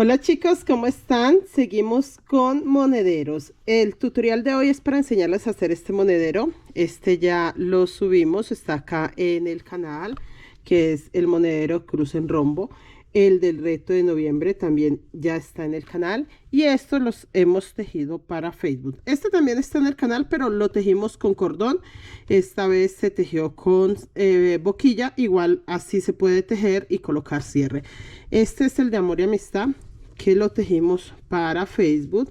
Hola chicos, ¿cómo están? Seguimos con monederos. El tutorial de hoy es para enseñarles a hacer este monedero. Este ya lo subimos, está acá en el canal, que es el monedero cruz en rombo. El del reto de noviembre también ya está en el canal. Y estos los hemos tejido para Facebook. Este también está en el canal, pero lo tejimos con cordón. Esta vez se tejió con boquilla. Igual así se puede tejer y colocar cierre. Este es el de amor y amistad que lo tejimos para Facebook.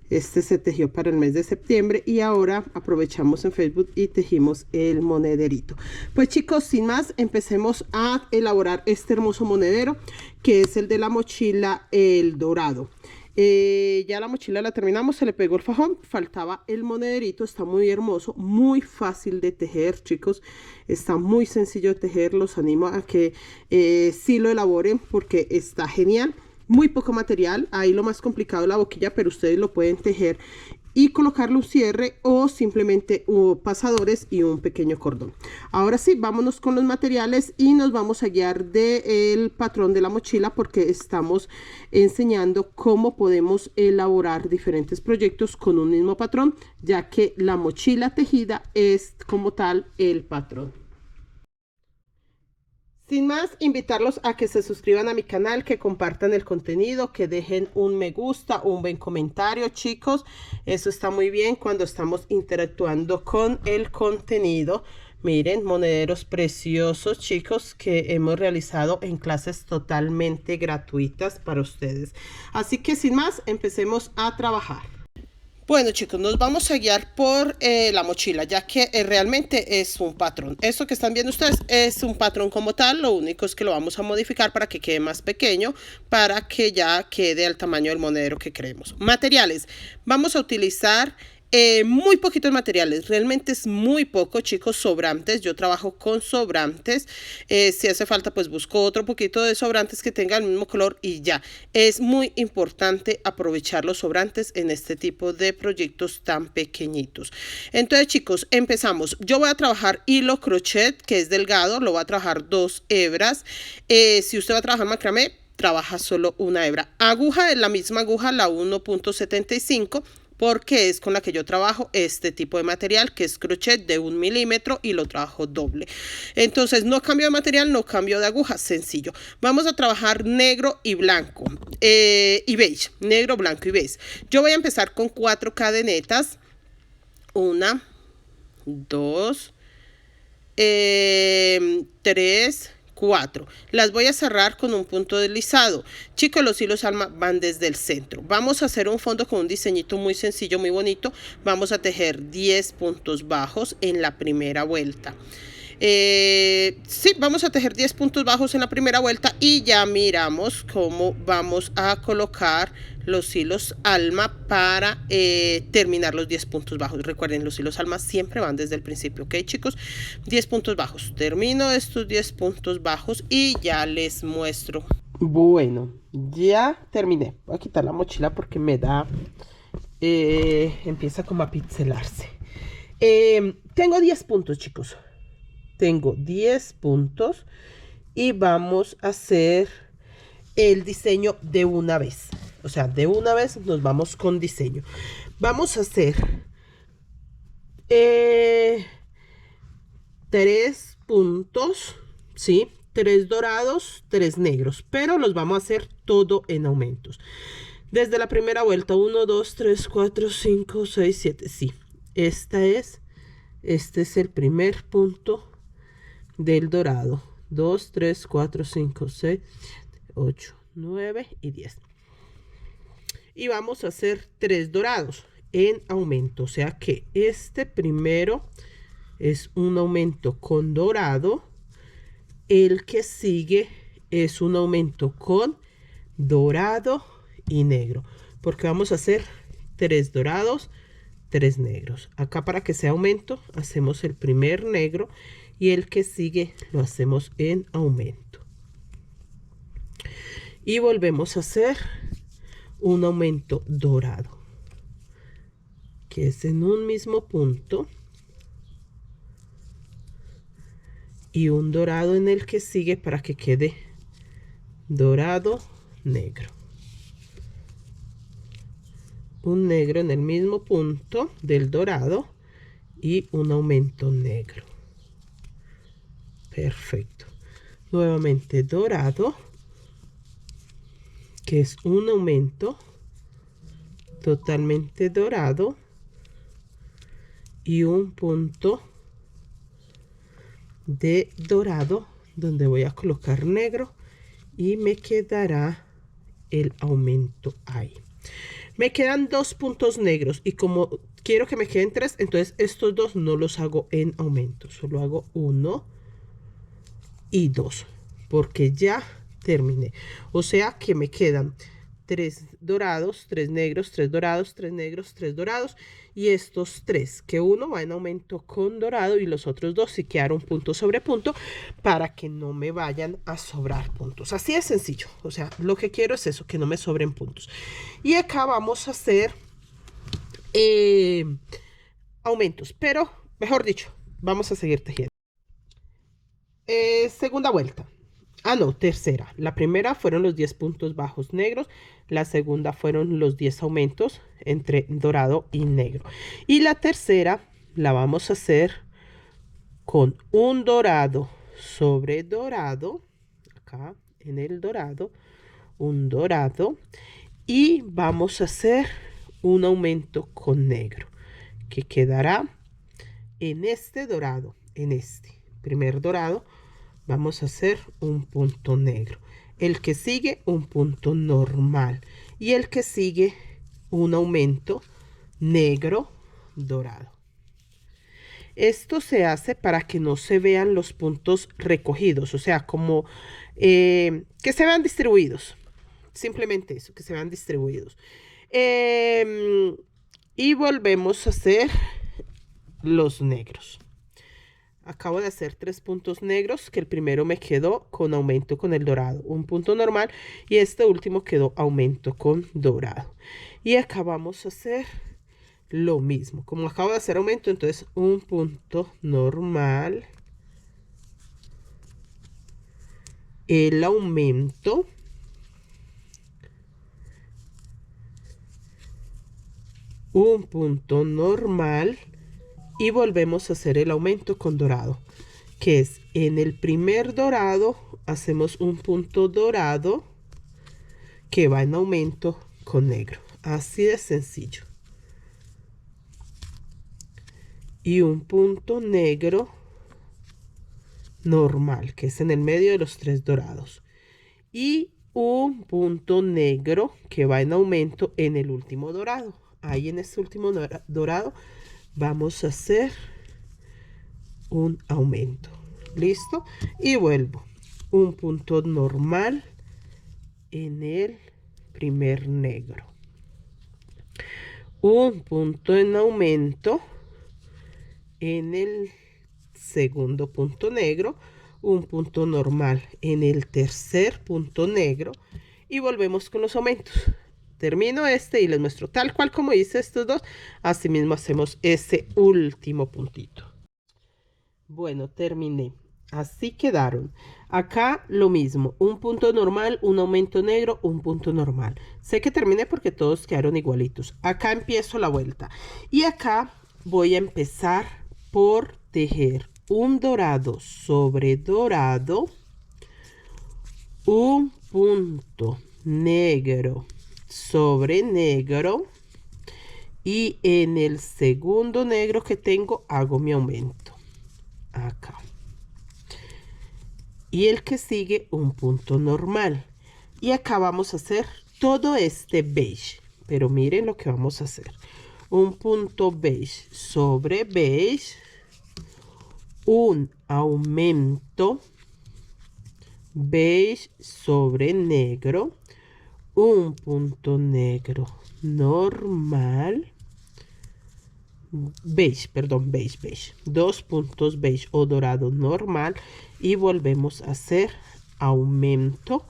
Este se tejió para el mes de septiembre y ahora aprovechamos en Facebook y tejimos el monederito. Pues chicos, sin más, empecemos a elaborar este hermoso monedero que es el de la mochila El Dorado. Ya la mochila la terminamos, se le pegó el fajón, faltaba el monederito. Está muy hermoso, muy fácil de tejer, chicos, está muy sencillo de tejer. Los animo a que sí lo elaboren porque está genial. Muy poco material, ahí lo más complicado es la boquilla, pero ustedes lo pueden tejer y colocarle un cierre o simplemente pasadores y un pequeño cordón. Ahora sí, vámonos con los materiales y nos vamos a guiar del patrón de la mochila porque estamos enseñando cómo podemos elaborar diferentes proyectos con un mismo patrón, ya que la mochila tejida es como tal el patrón. Sin más, invitarlos a que se suscriban a mi canal, que compartan el contenido, que dejen un me gusta, un buen comentario, chicos. Eso está muy bien cuando estamos interactuando con el contenido. Miren, monederos preciosos, chicos, que hemos realizado en clases totalmente gratuitas para ustedes. Así que sin más, empecemos a trabajar. Bueno chicos, nos vamos a guiar por la mochila, ya que realmente es un patrón. Esto que están viendo ustedes es un patrón como tal, lo único es que lo vamos a modificar para que quede más pequeño, para que ya quede al tamaño del monedero que queremos. Materiales, vamos a utilizar muy poquitos materiales, realmente es muy poco, chicos, sobrantes. Yo trabajo con sobrantes. Si hace falta, pues busco otro poquito de sobrantes que tenga el mismo color y ya. Es muy importante aprovechar los sobrantes en este tipo de proyectos tan pequeñitos. Entonces, chicos, empezamos. Yo voy a trabajar hilo crochet, que es delgado, lo voy a trabajar 2 hebras. Si usted va a trabajar macramé, trabaja solo una hebra. Aguja es la misma aguja, la 1.75, porque es con la que yo trabajo este tipo de material, que es crochet de 1 milímetro y lo trabajo doble. Entonces no cambio de material, no cambio de aguja, sencillo. Vamos a trabajar negro y blanco y beige, negro, blanco y beige. Yo voy a empezar con 4 cadenetas, 1, 2, 3, 4. Las voy a cerrar con un punto deslizado. Chicos, los hilos alma van desde el centro. Vamos a hacer un fondo con un diseñito muy sencillo, muy bonito. Vamos a tejer 10 puntos bajos en la primera vuelta. Sí, vamos a tejer 10 puntos bajos en la primera vuelta y ya miramos cómo vamos a colocar los hilos alma para terminar los 10 puntos bajos. Recuerden, los hilos alma siempre van desde el principio, ¿ok, chicos? 10 puntos bajos. Termino estos 10 puntos bajos y ya les muestro. Bueno, ya terminé. Voy a quitar la mochila porque me da... empieza como a pixelarse. Tengo 10 puntos, chicos. Tengo 10 puntos y vamos a hacer el diseño de una vez. O sea, de una vez nos vamos con diseño. Vamos a hacer 3 puntos, ¿sí? 3 dorados, 3 negros, pero los vamos a hacer todo en aumentos. Desde la primera vuelta, 1, 2, 3, 4, 5, 6, 7. Sí, este es el primer punto del dorado. 2, 3, 4, 5, 6, 8, 9 y 10. Y vamos a hacer 3 dorados en aumento. O sea que este primero es un aumento con dorado. El que sigue es un aumento con dorado y negro. Porque vamos a hacer 3 dorados, 3 negros. Acá, para que sea aumento, hacemos el primer negro y el que sigue lo hacemos en aumento. Y volvemos a hacer un aumento dorado, que es en un mismo punto, y un dorado en el que sigue para que quede dorado, negro. un negro en el mismo punto del dorado y un aumento negro. Perfecto. Nuevamente dorado, que es un aumento totalmente dorado y un punto de dorado donde voy a colocar negro y me quedará el aumento ahí. Me quedan 2 puntos negros y como quiero que me queden 3, entonces estos 2 no los hago en aumento, solo hago 1 y 2 porque ya terminé. O sea que me quedan 3 dorados, 3 negros, 3 dorados, 3 negros, 3 dorados y estos 3, que uno va en aumento con dorado y los otros 2 sí quedaron punto sobre punto para que no me vayan a sobrar puntos. Así de sencillo, o sea, lo que quiero es eso, que no me sobren puntos. Y acá vamos a hacer aumentos, pero mejor dicho, vamos a seguir tejiendo. Segunda vuelta. Ah, no, tercera. La primera fueron los 10 puntos bajos negros. La segunda fueron los 10 aumentos entre dorado y negro. Y la tercera la vamos a hacer con un dorado sobre dorado. Acá en el dorado. Un dorado. Y vamos a hacer un aumento con negro. Que quedará en este dorado. En este primer dorado. Vamos a hacer un punto negro, el que sigue un punto normal y el que sigue un aumento negro dorado. Esto se hace para que no se vean los puntos recogidos, o sea, como que se vean distribuidos. Simplemente eso, que se vean distribuidos. Y volvemos a hacer los negros. Acabo de hacer 3 puntos negros, que el primero me quedó con aumento con el dorado, un punto normal, y este último quedó aumento con dorado. Y acá vamos a hacer lo mismo. Como acabo de hacer aumento, entonces un punto normal, el aumento, un punto normal, y volvemos a hacer el aumento con dorado, que es en el primer dorado hacemos un punto dorado que va en aumento con negro, así de sencillo, y un punto negro normal que es en el medio de los 3 dorados y un punto negro que va en aumento en el último dorado. Ahí en este último dorado vamos a hacer un aumento. Listo, y vuelvo un punto normal en el primer negro, un punto en aumento en el segundo punto negro, un punto normal en el tercer punto negro y volvemos con los aumentos. Termino este y les muestro tal cual como hice estos dos. Así mismo hacemos ese último puntito. Bueno, terminé. Así quedaron. Acá lo mismo, un punto normal, un aumento negro, un punto normal. Sé que terminé porque todos quedaron igualitos. Acá empiezo la vuelta. Y acá voy a empezar por tejer un dorado sobre dorado, un punto negro sobre negro y en el segundo negro que tengo hago mi aumento acá y el que sigue un punto normal y acá vamos a hacer todo este beige, pero miren lo que vamos a hacer: un punto beige sobre beige, un aumento beige sobre negro, un punto negro normal, beige, perdón, beige, 2 puntos beige o dorado normal y volvemos a hacer aumento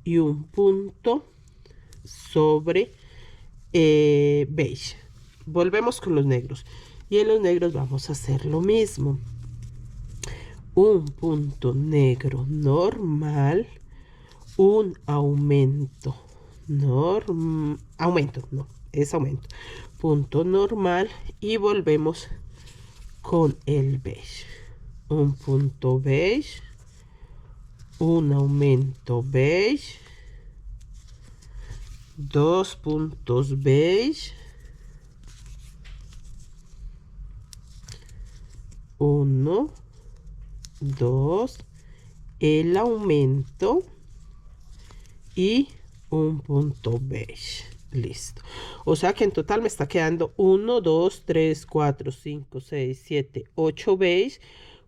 y un punto sobre beige. Volvemos con los negros y en los negros vamos a hacer lo mismo: un punto negro normal, un aumento es aumento. Punto normal y volvemos con el beige. Un punto beige, un aumento beige, 2 puntos beige, 1, 2, el aumento y un punto beige. Listo. O sea que en total me está quedando 1, 2, 3, 4, 5, 6, 7, 8 beige,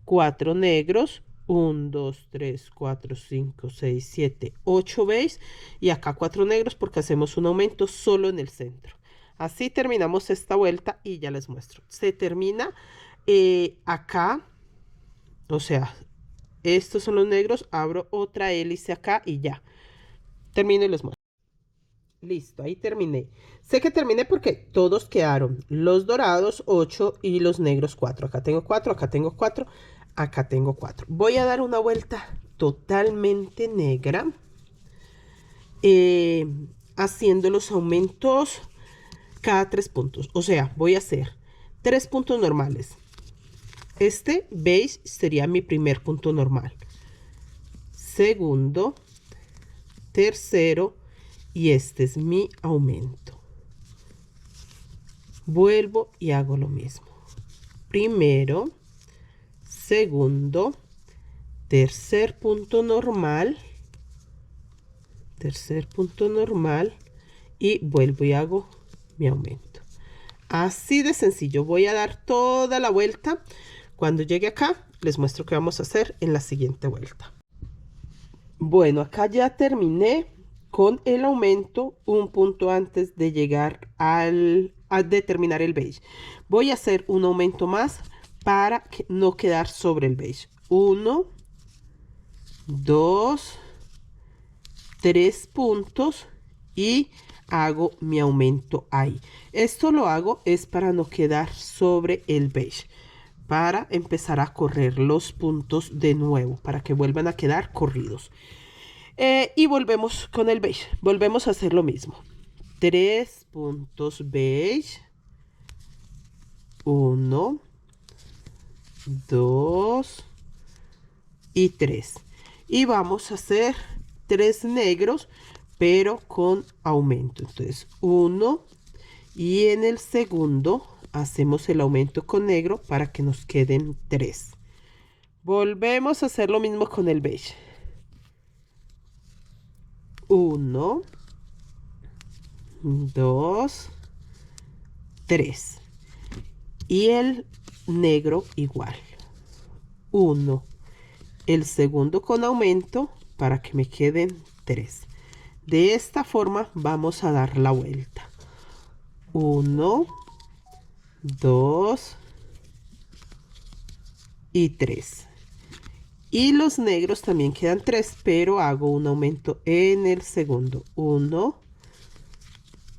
4 negros, 1, 2, 3, 4, 5, 6, 7, 8 beige y acá 4 negros porque hacemos un aumento solo en el centro. Así terminamos esta vuelta y ya les muestro. Se termina acá, o sea, estos son los negros, abro otra hélice acá y ya. Termino y les muestro. Listo, ahí terminé. Sé que terminé porque todos quedaron. Los dorados 8 y los negros 4. Acá tengo 4, acá tengo 4, acá tengo 4. Voy a dar una vuelta totalmente negra. Haciendo los aumentos cada 3 puntos. O sea, voy a hacer 3 puntos normales. Este beige sería mi primer punto normal. Segundo, tercero y este es mi aumento. Vuelvo y hago lo mismo. Primero, segundo, tercer punto normal y vuelvo y hago mi aumento. Así de sencillo. Voy a dar toda la vuelta. Cuando llegue acá, les muestro qué vamos a hacer en la siguiente vuelta. Bueno, acá ya terminé con el aumento un punto antes de llegar a terminar el beige. Voy a hacer un aumento más para no quedar sobre el beige. 1, 2, 3 puntos y hago mi aumento ahí. Esto lo hago es para no quedar sobre el beige, para empezar a correr los puntos de nuevo, para que vuelvan a quedar corridos. Y volvemos con el beige. Volvemos a hacer lo mismo. 3 puntos beige. 1, 2 y 3. Y vamos a hacer 3 negros, pero con aumento. Entonces, 1 y en el segundo hacemos el aumento con negro para que nos queden 3. Volvemos a hacer lo mismo con el beige. 1, 2, 3 y el negro igual. 1, el segundo con aumento para que me queden 3. De esta forma vamos a dar la vuelta. 1, 2 y 3. Y los negros también quedan 3, pero hago un aumento en el segundo. 1,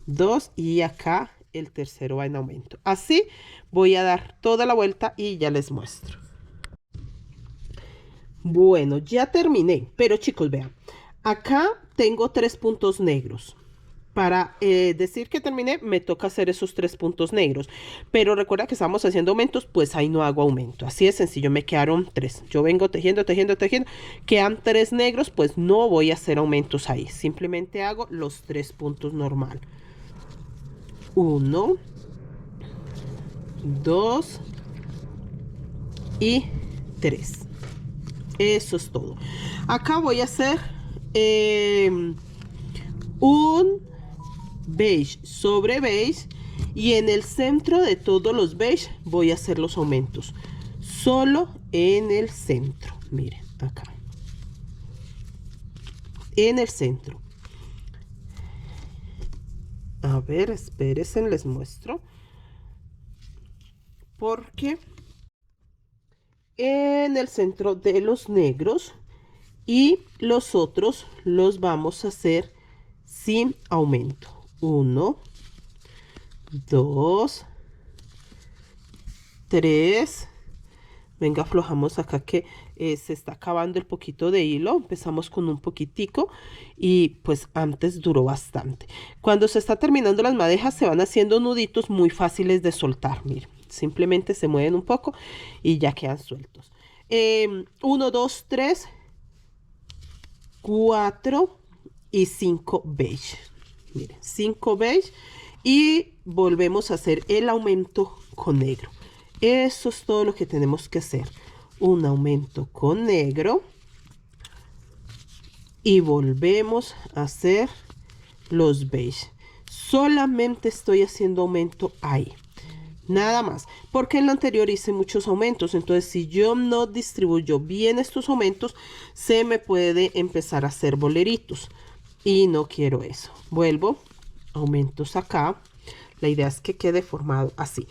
2 y acá el tercero va en aumento. Así voy a dar toda la vuelta y ya les muestro. Bueno, ya terminé, pero chicos, vean, acá tengo 3 puntos negros. Para decir que terminé, me toca hacer esos 3 puntos negros. Pero recuerda que estamos haciendo aumentos, pues ahí no hago aumento. Así de sencillo, me quedaron 3. Yo vengo tejiendo, tejiendo, tejiendo. Quedan 3 negros, pues no voy a hacer aumentos ahí. Simplemente hago los 3 puntos normal. 1, 2 y 3. Eso es todo. Acá voy a hacer un beige sobre beige y en el centro de todos los beige voy a hacer los aumentos. Solo en el centro. Miren, acá. En el centro. A ver, espérense, les muestro. Porque en el centro de los negros y los otros los vamos a hacer sin aumento. 1, 2, 3, Venga, aflojamos acá que se está acabando el poquito de hilo. Empezamos con un poquitico y pues antes duró bastante. Cuando se está terminando las madejas se van haciendo nuditos muy fáciles de soltar. Miren, simplemente se mueven un poco y ya quedan sueltos. 1, 2, 3, 4 y 5 beige. Miren, 5 beige y volvemos a hacer el aumento con negro. Eso es todo lo que tenemos que hacer. Un aumento con negro y volvemos a hacer los beige. Solamente estoy haciendo aumento ahí, nada más, porque en lo anterior hice muchos aumentos. Entonces si yo no distribuyo bien estos aumentos, se me puede empezar a hacer boleritos y no quiero eso. Vuelvo, aumentos acá. La idea es que quede formado así.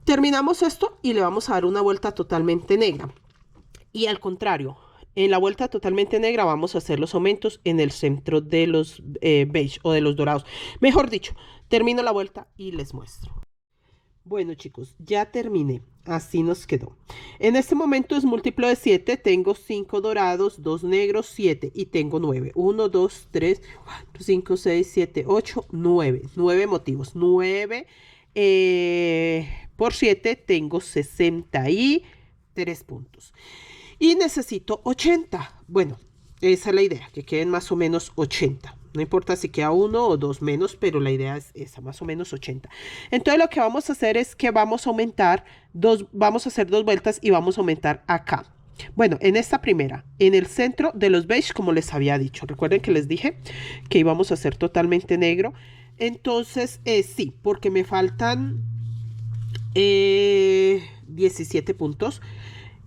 Terminamos esto y le vamos a dar una vuelta totalmente negra. Y al contrario, en la vuelta totalmente negra vamos a hacer los aumentos en el centro de los beige o de los dorados. Mejor dicho, termino la vuelta y les muestro. Bueno, chicos, ya terminé. Así nos quedó. En este momento es múltiplo de 7. Tengo 5 dorados, 2 negros, 7 y tengo 9. 1, 2, 3, 4, 5, 6, 7, 8, 9. 9 motivos. 9 por 7 tengo 63 puntos. Y necesito 80. Bueno, esa es la idea, que queden más o menos 80. No importa si queda uno o dos menos, pero la idea es esa, más o menos 80. Entonces lo que vamos a hacer es que vamos a aumentar vamos a hacer 2 vueltas y vamos a aumentar acá. Bueno, en esta primera, en el centro de los beige, como les había dicho. Recuerden que les dije que íbamos a hacer totalmente negro. Entonces, sí, porque me faltan 17 puntos.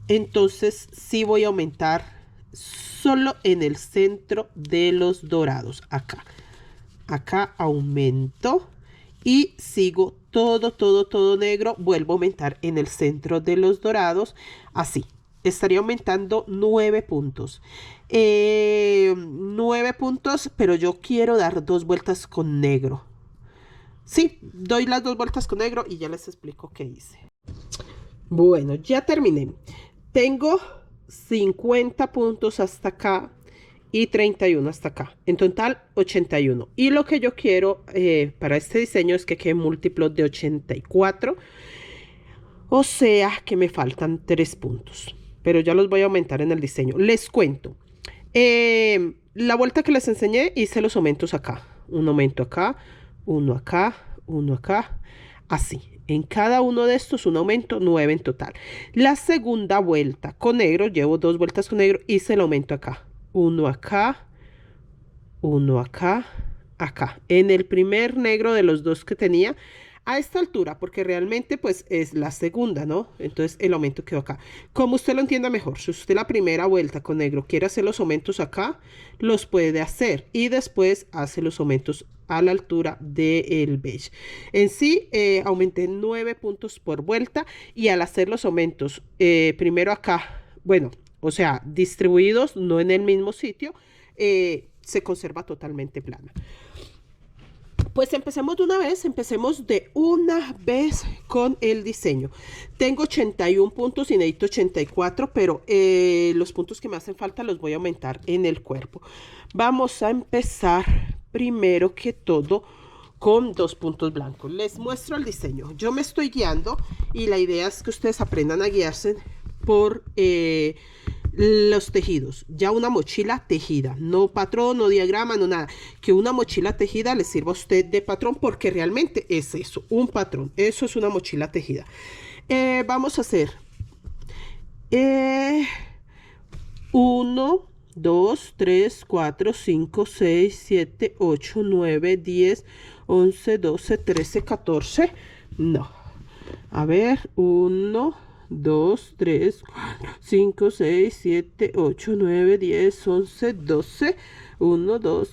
Entonces, sí voy a aumentar solo en el centro de los dorados. Acá aumento y sigo todo negro. Vuelvo a aumentar en el centro de los dorados. Así, estaría aumentando 9 puntos. 9 puntos, pero yo quiero dar 2 vueltas con negro. Sí, doy las 2 vueltas con negro y ya les explico qué hice. Bueno, ya terminé. Tengo 50 puntos hasta acá y 31 hasta acá. En total, 81. Y lo que yo quiero para este diseño es que quede múltiplo de 84. O sea que me faltan 3 puntos. Pero ya los voy a aumentar en el diseño. Les cuento. La vuelta que les enseñé, hice los aumentos acá. Un aumento acá, uno acá, uno acá. Así. En cada uno de estos un aumento, 9 en total. La segunda vuelta con negro, llevo 2 vueltas con negro, hice el aumento acá. Uno acá, uno acá, acá. En el primer negro de los 2 que tenía, a esta altura, porque realmente pues es la segunda, ¿no? Entonces el aumento quedó acá. Como usted lo entienda mejor, si usted la primera vuelta con negro quiere hacer los aumentos acá, los puede hacer y después hace los aumentos a la altura del beige. En sí, aumenté 9 puntos por vuelta y al hacer los aumentos, primero acá, bueno, o sea, distribuidos, no en el mismo sitio, se conserva totalmente plana. Pues empecemos de una vez con el diseño. Tengo 81 puntos y necesito 84, pero los puntos que me hacen falta los voy a aumentar en el cuerpo. Vamos a empezar primero que todo con 2 puntos blancos. Les muestro el diseño. Yo me estoy guiando y la idea es que ustedes aprendan a guiarse por los tejidos. Ya una mochila tejida, no patrón, no diagrama, no nada, que una mochila tejida le sirva a usted de patrón, porque realmente es eso, un patrón. Eso es una mochila tejida. Vamos a hacer 1, 2, 3, 4, 5, 6, 7, 8, 9, 10, 11, 12, 13, 14. No, a ver, 1, 2, 3, 4, 5, 6, 7, 8, 9, 10, 11, 12. 1, 2,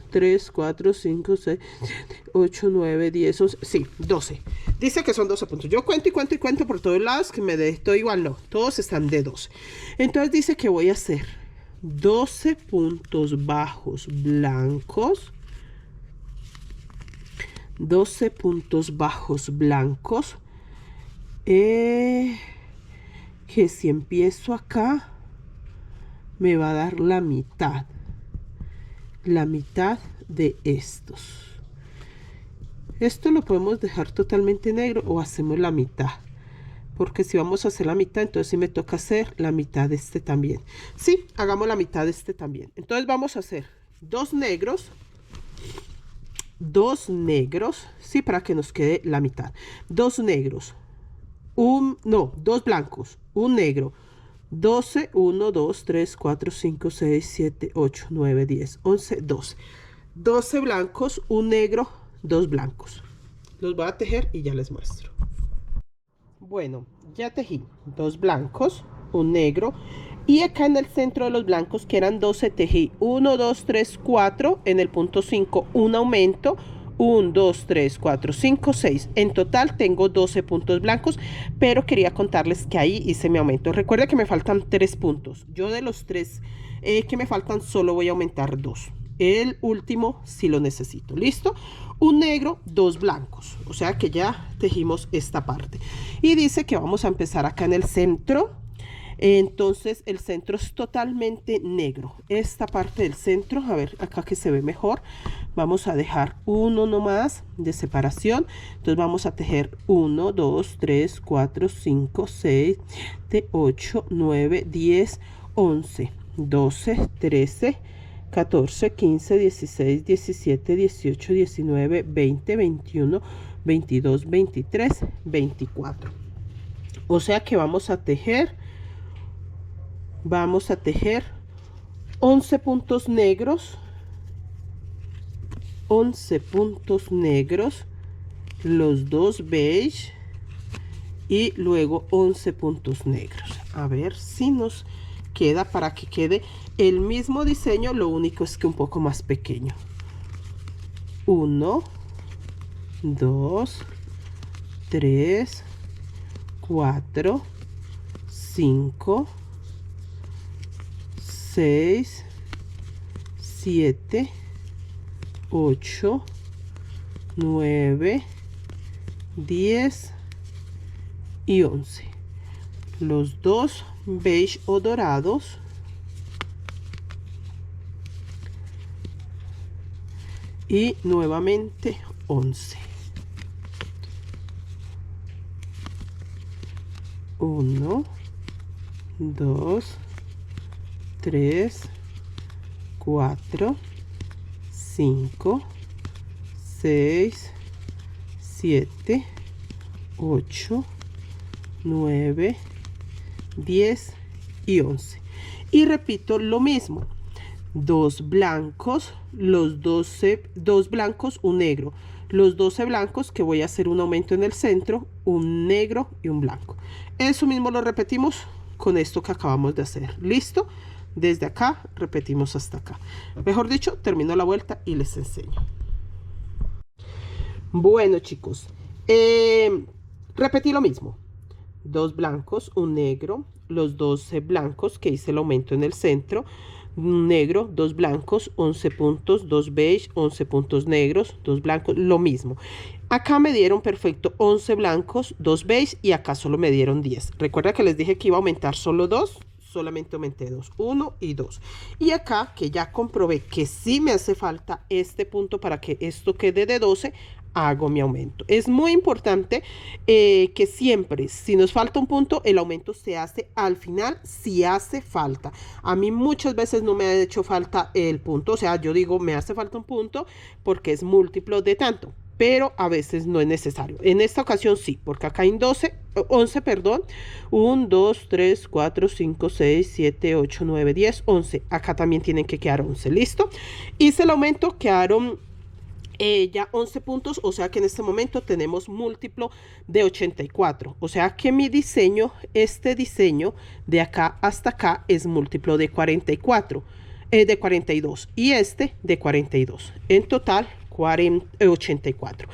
3, 4, 5, 6, 7, 8, 9, 10, 11. Sí, 12. Dice que son 12 puntos. Yo cuento y cuento y cuento por todos lados, que me dé todo igual. No, todos están de 12. Entonces dice que voy a hacer 12 puntos bajos blancos. 12 puntos bajos blancos. que si empiezo acá, me va a dar la mitad de estos. Esto lo podemos dejar totalmente negro o hacemos la mitad, porque si vamos a hacer la mitad, entonces sí me toca hacer la mitad de este también. Sí, hagamos la mitad de este también. Entonces vamos a hacer dos negros, sí, para que nos quede la mitad. Dos negros, dos blancos, un negro, 12, 1, 2, 3, 4, 5, 6, 7, 8, 9, 10, 11, 12. 12 blancos, un negro, dos blancos. Los voy a tejer y ya les muestro. Bueno, ya tejí dos blancos, un negro, y acá en el centro de los blancos, que eran 12, tejí 1, 2, 3, 4, en el punto 5 un aumento, 1, 2, 3, 4, 5, 6. En total tengo 12 puntos blancos, pero quería contarles que ahí hice mi aumento. Recuerda que me faltan 3 puntos. Yo de los 3 que me faltan solo voy a aumentar 2. El último sí lo necesito. ¿Listo? Un negro, dos blancos. O sea que ya tejimos esta parte. Y dice que vamos a empezar acá en el centro. Entonces el centro es totalmente negro. Esta parte del centro, a ver acá que se ve mejor, vamos a dejar uno nomás de separación. Entonces vamos a tejer 1, 2, 3, 4, 5, 6, 7, 8, 9, 10, 11, 12, 13, 14, 15, 16, 17, 18, 19, 20, 21, 22, 23, 24. O sea que vamos a tejer 11 puntos negros, 11 puntos negros, los dos beige y luego 11 puntos negros. A ver si nos queda para que quede el mismo diseño, lo único es que un poco más pequeño. 1, 2, 3, 4, 5, 6, 7, 8, 9, 10 y 11. Los dos beige o dorados. Y nuevamente 11. 1, 2, 3, 4, 5, 6, 7, 8, 9, 10 y 11. Y repito lo mismo. Dos blancos, dos blancos, un negro. Los 12 blancos, que voy a hacer un aumento en el centro, un negro y un blanco. Eso mismo lo repetimos con esto que acabamos de hacer. ¿Listo? Desde acá repetimos hasta acá. Mejor dicho, termino la vuelta y les enseño. Bueno, chicos, repetí lo mismo. Dos blancos, un negro, los 12 blancos que hice el aumento en el centro, un negro, dos blancos, 11 puntos, dos beige, 11 puntos negros, dos blancos, lo mismo. Acá me dieron perfecto 11 blancos, dos beige y acá solo me dieron 10. Recuerda que les dije que iba a aumentar solo 2, solamente aumenté 2, 1 y 2. Y acá que ya comprobé que sí me hace falta este punto para que esto quede de 12, hago mi aumento. Es muy importante que siempre, si nos falta un punto, el aumento se hace al final si hace falta. A mí muchas veces no me ha hecho falta el punto, o sea, yo digo me hace falta un punto porque es múltiplo de tanto, pero a veces no es necesario. En esta ocasión sí, porque acá hay 11, perdón, 1, 2, 3, 4, 5, 6, 7, 8, 9, 10, 11. Acá también tienen que quedar 11, ¿listo? Hice el aumento, quedaron ya 11 puntos, o sea que en este momento tenemos múltiplo de 84, o sea que mi diseño, este diseño de acá hasta acá es múltiplo de 44, de 42 y este de 42, en total 84.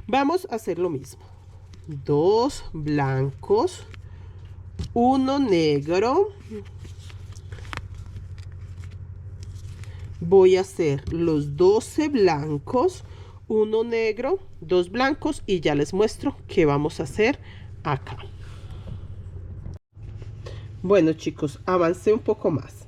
Vamos a hacer lo mismo, dos blancos, uno negro. Voy a hacer los 12 blancos, uno negro, dos blancos y ya les muestro qué vamos a hacer acá. Bueno chicos, avancé un poco más.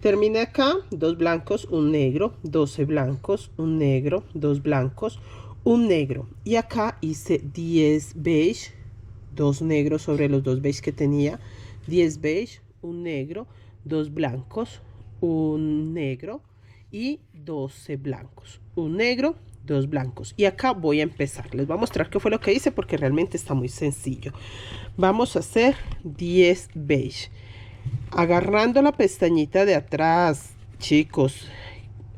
Terminé acá, 2 blancos, un negro, 12 blancos, un negro, 2 blancos, un negro. Y acá hice 10 beige, 2 negros sobre los 2 beige que tenía, 10 beige, un negro, 2 blancos, un negro y 12 blancos, un negro, 2 blancos. Y acá voy a empezar, les voy a mostrar qué fue lo que hice porque realmente está muy sencillo. Vamos a hacer 10 beige, agarrando la pestañita de atrás, chicos,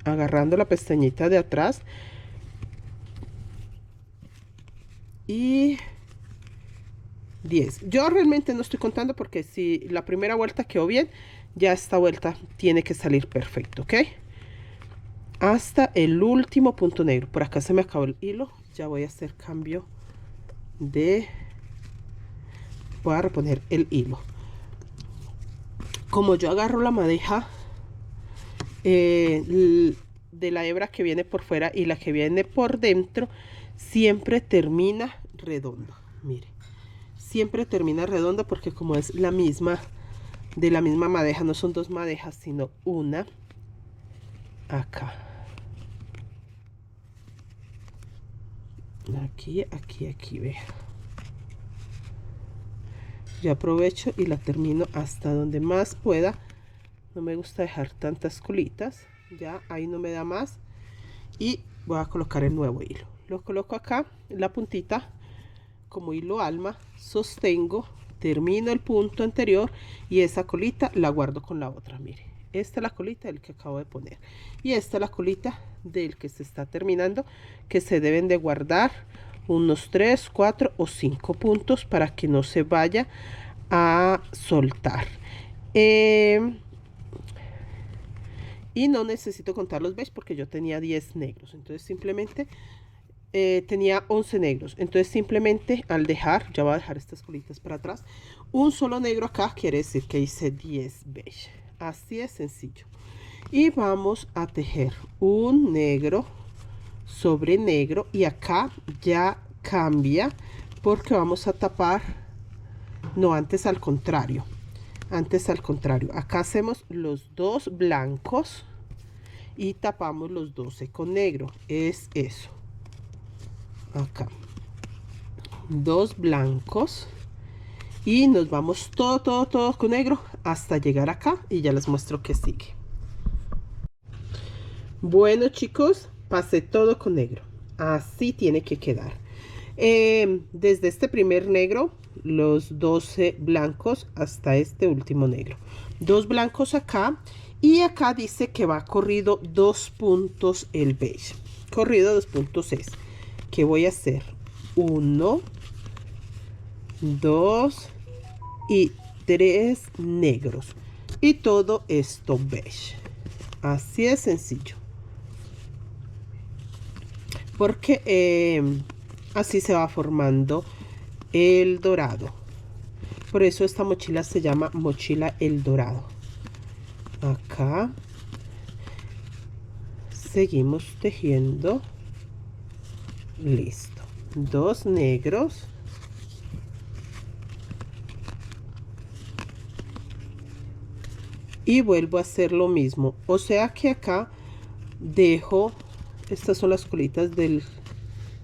agarrando la pestañita de atrás y 10. Yo realmente no estoy contando porque si la primera vuelta quedó bien, ya esta vuelta tiene que salir perfecto, ¿ok? Hasta el último punto negro. Por acá se me acabó el hilo, ya voy a hacer cambio de... voy a reponer el hilo. Como yo agarro la madeja de la hebra que viene por fuera y la que viene por dentro, siempre termina redondo. Mire, siempre termina redondo porque como es la misma, de la misma madeja, no son 2 madejas, sino una acá. Aquí, aquí, aquí, vea. Yo aprovecho y la termino hasta donde más pueda. No me gusta dejar tantas colitas. Ya ahí no me da más. Y voy a colocar el nuevo hilo. Lo coloco acá en la puntita como hilo alma. Sostengo, termino el punto anterior y esa colita la guardo con la otra. Mire, esta es la colita del que acabo de poner. Y esta es la colita del que se está terminando, que se deben de guardar unos 3, 4 o 5 puntos para que no se vaya a soltar. Y no necesito contar los beige porque yo tenía 10 negros, entonces simplemente tenía 11 negros, entonces simplemente al dejar, ya voy a dejar estas colitas para atrás, un solo negro acá quiere decir que hice 10 beige. Así es sencillo. Y vamos a tejer un negro sobre negro y acá ya cambia porque vamos a tapar, no, antes al contrario, acá hacemos los 2 blancos y tapamos los 12 con negro, es eso, acá 2 blancos y nos vamos todo con negro hasta llegar acá y ya les muestro que sigue. Bueno chicos, pasé todo con negro, así tiene que quedar. Desde este primer negro, los 12 blancos hasta este último negro, 2 blancos acá y acá dice que va corrido 2 puntos el beige. Corrido 2 puntos es que voy a hacer 1, 2 y 3 negros y todo esto beige. Así es sencillo. Porque así se va formando el dorado. Por eso esta mochila se llama mochila el dorado. Acá seguimos tejiendo. Listo. 2 negros. Y vuelvo a hacer lo mismo. O sea que acá dejo... Estas son las colitas del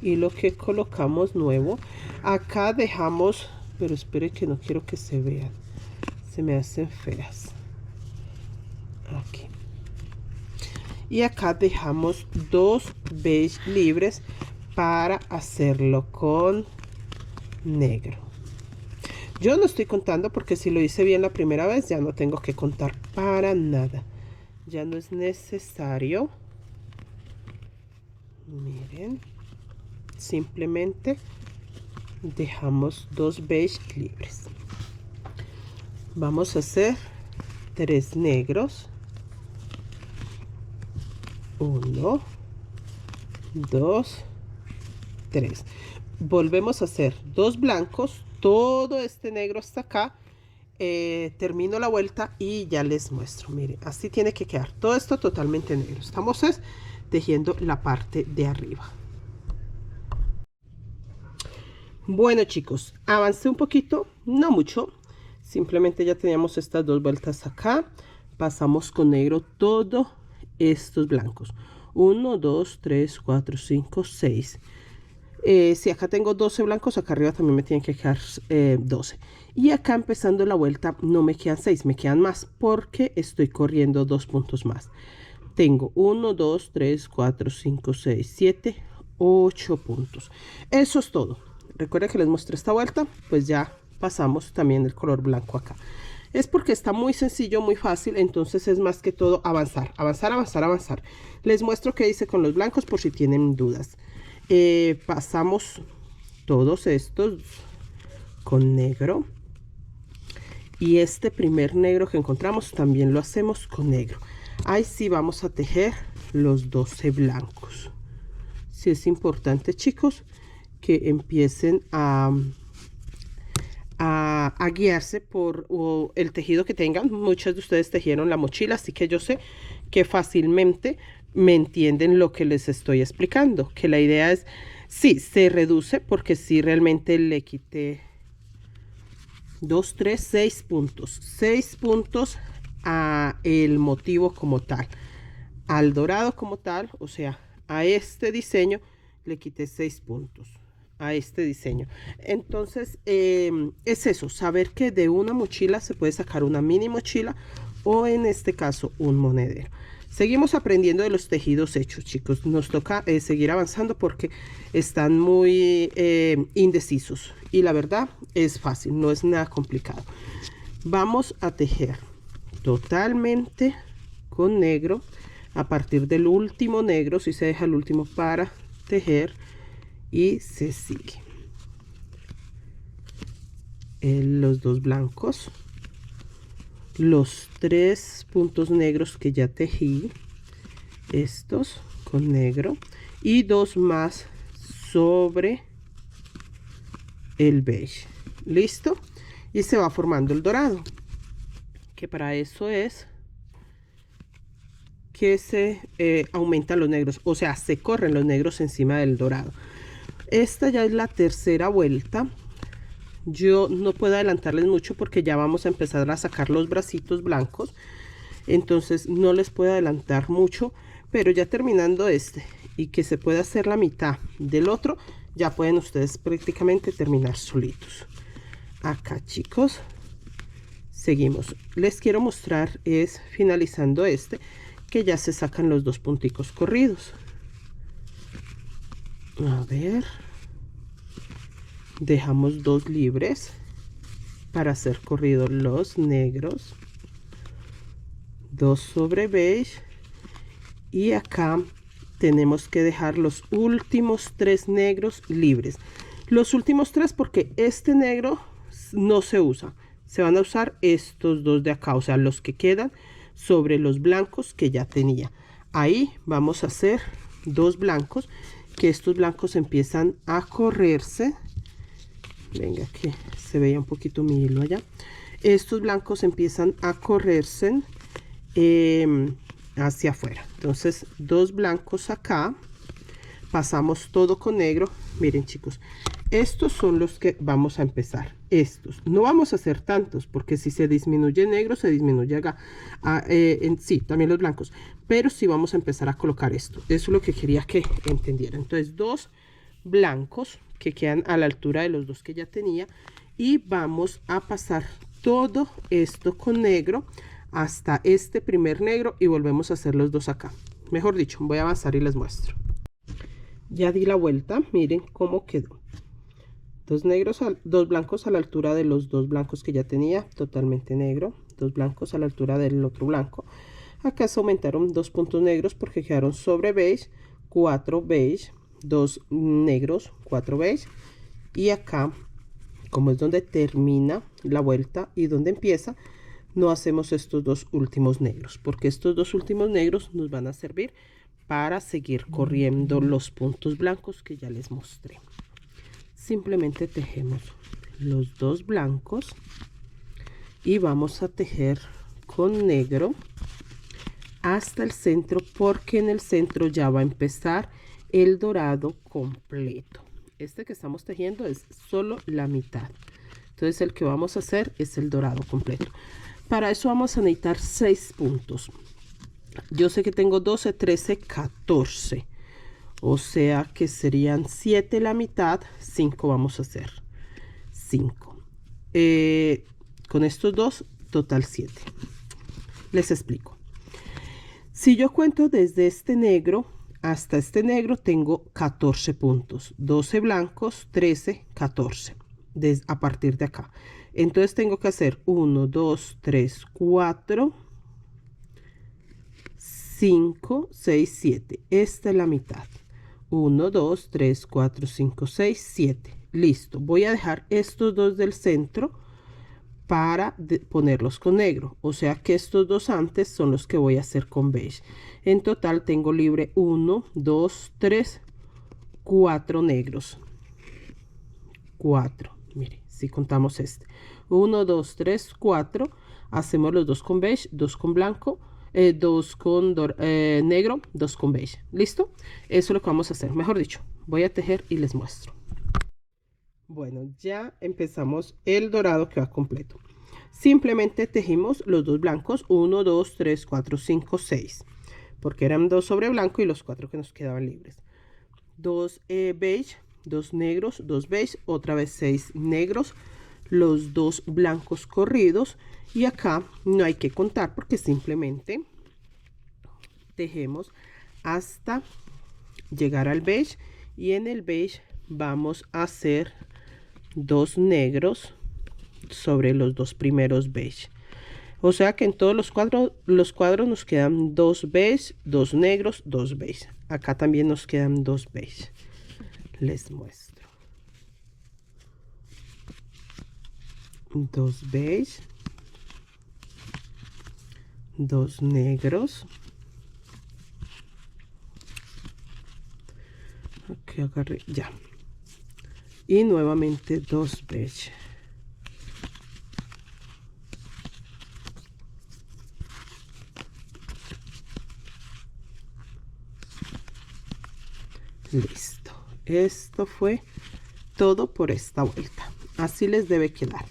hilo que colocamos nuevo. Acá dejamos, pero espere que no quiero que se vean, se me hacen feas. Aquí. Y acá dejamos 2 beige libres para hacerlo con negro. Yo no estoy contando porque si lo hice bien la primera vez ya no tengo que contar para nada. Ya no es necesario. Miren, simplemente dejamos 2 beige libres. Vamos a hacer 3 negros. 1, 2, 3. Volvemos a hacer 2 blancos. Todo este negro hasta acá. Termino la vuelta y ya les muestro. Miren, así tiene que quedar. Todo esto totalmente negro. Estamos tejiendo la parte de arriba. Bueno chicos, avancé un poquito, no mucho, Simplemente ya teníamos estas dos vueltas acá, pasamos con negro todos estos blancos, 1 2 3 4 5 6. Si acá tengo 12 blancos, acá arriba también me tienen que quedar 12. Y acá empezando la vuelta no me quedan 6, me quedan más porque estoy corriendo 2 puntos más. Tengo 1 2 3 4 5 6 7 8 puntos. Eso es todo. Recuerden que les mostré esta vuelta, pues ya pasamos también el color blanco acá. Es porque está muy sencillo, muy fácil, entonces es más que todo avanzar, avanzar, avanzar, avanzar. Les muestro qué hice con los blancos por si tienen dudas. Pasamos todos estos con negro, y este primer negro que encontramos también lo hacemos con negro. Ahí sí vamos a tejer los 12 blancos. Sí es importante, chicos, que empiecen a guiarse por el tejido que tengan. Muchos de ustedes tejieron la mochila, así que yo sé que fácilmente me entienden lo que les estoy explicando, que la idea es, sí, se reduce porque sí realmente le quité 2, 3, 6 puntos, 6 puntos a el motivo como tal, al dorado como tal, o sea, a este diseño le quité 6 puntos a este diseño. Entonces es eso, saber que de una mochila se puede sacar una mini mochila o en este caso un monedero. Seguimos aprendiendo de los tejidos hechos, chicos. Nos toca seguir avanzando porque están muy indecisos. Y la verdad es fácil, no es nada complicado. Vamos a tejer totalmente con negro. A partir del último negro, si se deja el último para tejer. Y se sigue. Los dos blancos. Los 3 puntos negros que ya tejí, estos con negro, y 2 más sobre el beige. Listo, y se va formando el dorado, que para eso es que se aumentan los negros, o sea, se corren los negros encima del dorado. Esta ya es la tercera vuelta. Yo no puedo adelantarles mucho porque ya vamos a empezar a sacar los bracitos blancos, entonces no les puedo adelantar mucho, pero ya terminando este y que se pueda hacer la mitad del otro, ya pueden ustedes prácticamente terminar solitos. Acá, chicos, seguimos. Les quiero mostrar es finalizando este, que ya se sacan los dos punticos corridos. A ver, dejamos 2 libres para hacer corridos los negros, 2 sobre beige, y acá tenemos que dejar los últimos 3 negros libres. Los últimos 3 porque este negro no se usa, se van a usar estos 2 de acá, o sea, los que quedan sobre los blancos que ya tenía. Ahí vamos a hacer 2 blancos, que estos blancos empiezan a correrse. Venga, que se veía un poquito mi hilo allá. Estos blancos empiezan a correrse hacia afuera. Entonces 2 blancos acá, pasamos todo con negro. Miren, chicos, estos son los que vamos a empezar. Estos no vamos a hacer tantos porque si se disminuye negro se disminuye acá. Sí, también los blancos, pero sí vamos a empezar a colocar esto. Eso es lo que quería que entendieran. Entonces 2 blancos que quedan a la altura de los 2 que ya tenía, y vamos a pasar todo esto con negro hasta este primer negro y volvemos a hacer los 2 acá. Mejor dicho, voy a avanzar y les muestro. Ya di la vuelta, miren cómo quedó. 2 blancos a la altura de los 2 blancos que ya tenía, totalmente negro. 2 blancos a la altura del otro blanco. Acá se aumentaron 2 puntos negros porque quedaron sobre beige, 4 beige, 2 negros, 4 beige, y acá, como es donde termina la vuelta y donde empieza, no hacemos estos 2 últimos negros porque estos 2 últimos negros nos van a servir para seguir corriendo los puntos blancos que ya les mostré. Simplemente tejemos los 2 blancos y vamos a tejer con negro hasta el centro, porque en el centro ya va a empezar el dorado completo. Este que estamos tejiendo es solo la mitad. Entonces el que vamos a hacer es el dorado completo. Para eso vamos a necesitar 6 puntos. Yo sé que tengo 12, 13, 14. O sea que serían 7 la mitad, 5 vamos a hacer. 5. Con estos dos, total 7. Les explico. Si yo cuento desde este negro hasta este negro, tengo 14 puntos. 12 blancos, 13, 14. A partir de acá. Entonces tengo que hacer 1, 2, 3, 4, 5, 6, 7. Esta es la mitad. 1, 2, 3, 4, 5, 6, 7. Listo. Voy a dejar estos dos del centro para ponerlos con negro. O sea que estos dos antes son los que voy a hacer con beige. En total tengo libre 1, 2, 3, 4 negros. 4. Mire, si contamos este. 1, 2, 3, 4. Hacemos los dos con beige, dos con blanco. 2 con negro, 2 con beige. ¿Listo? Eso es lo que vamos a hacer. Mejor dicho, voy a tejer y les muestro. Bueno, ya empezamos el dorado que va completo. Simplemente tejimos los dos blancos. 1, 2, 3, 4, 5, 6. Porque eran 2 sobre blanco y los 4 que nos quedaban libres. 2 beige, 2 negros, 2 beige. Otra vez 6 negros. Los 2 blancos corridos. Y acá no hay que contar porque simplemente tejemos hasta llegar al beige, y en el beige vamos a hacer 2 negros sobre los 2 primeros beige. O sea que en todos los cuadros nos quedan 2 beige, 2 negros, 2 beige. Acá también nos quedan 2 beige. Les muestro. 2 beige, 2 negros. Aquí agarré ya. Y nuevamente 2 beige. Listo. Esto fue todo por esta vuelta. Así les debe quedar.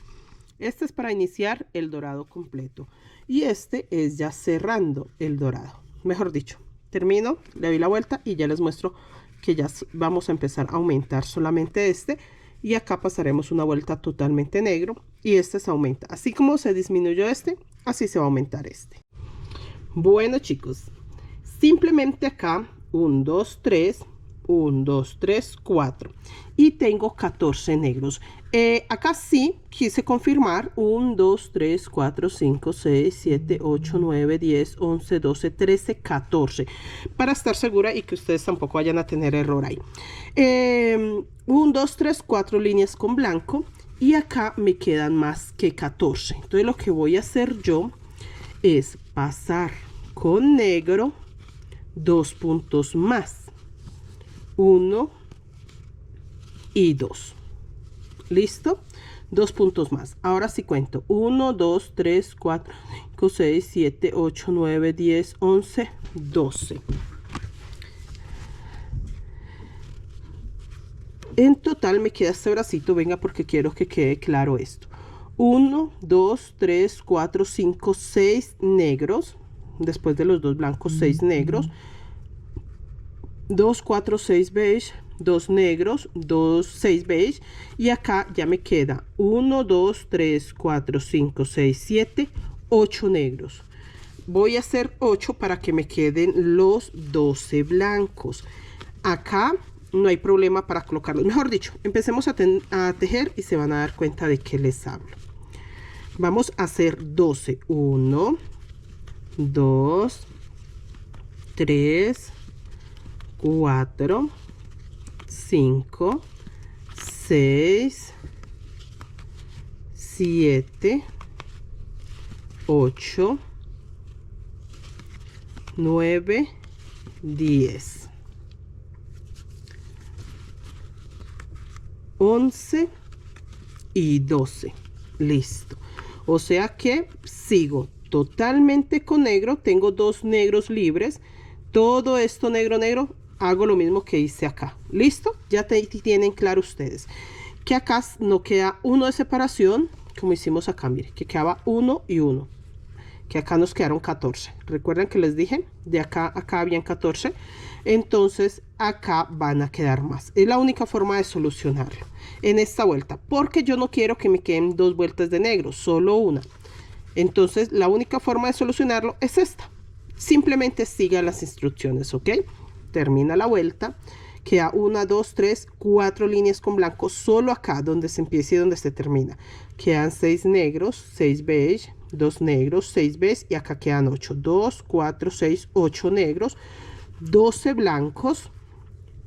Este es para iniciar el dorado completo. Y este es ya cerrando el dorado. Mejor dicho, termino, le doy la vuelta y ya les muestro que ya vamos a empezar a aumentar solamente este. Y acá pasaremos una vuelta totalmente negro. Y este se aumenta. Así como se disminuyó este, así se va a aumentar este. Bueno, chicos, simplemente acá 1, 2, 3... 1, 2, 3, 4 y tengo 14 negros. Acá sí quise confirmar 1, 2, 3, 4, 5, 6, 7, 8, 9, 10, 11, 12, 13, 14 para estar segura y que ustedes tampoco vayan a tener error ahí. 1, 2, 3, 4 líneas con blanco y acá me quedan más que 14. Entonces lo que voy a hacer yo es pasar con negro 2 puntos más, 1 y 2. ¿Listo? 2 puntos más. Ahora sí cuento. 1, 2, 3, 4, 5, 6, 7, 8, 9, 10, 11, 12. En total me queda este bracito. Venga, porque quiero que quede claro esto. 1, 2, 3, 4, 5, 6 negros. Después de los dos blancos, 6 negros. 2, 4, 6 beige, 2 negros, 2, 6 beige. Y acá ya me queda 1, 2, 3, 4, 5, 6, 7, 8 negros. Voy a hacer 8 para que me queden los 12 blancos. Acá no hay problema para colocarlos. Mejor dicho, empecemos a tejer y se van a dar cuenta de qué les hablo. Vamos a hacer 12. 1, 2, 3, 4, 5, 6, 7, 8, 9, 10, 11 y 12. Listo. O sea que sigo totalmente con negro. Tengo 2 negros libres. Todo esto negro, negro. Hago lo mismo que hice acá. ¿Listo? Ya tienen claro ustedes que acá no queda 1 de separación como hicimos acá, mire, que quedaba 1 y 1, que acá nos quedaron 14. Recuerden que les dije, de acá a acá habían 14, entonces acá van a quedar más. Es la única forma de solucionarlo en esta vuelta, porque yo no quiero que me queden 2 vueltas de negro, solo una. Entonces la única forma de solucionarlo es esta. Simplemente siga las instrucciones, ¿ok? Termina la vuelta, queda 1, 2, 3, 4 líneas con blanco, solo acá donde se empieza y donde se termina. Quedan 6 negros, 6 beige, 2 negros, 6 beige y acá quedan 8. 2, 4, 6, 8 negros, 12 blancos.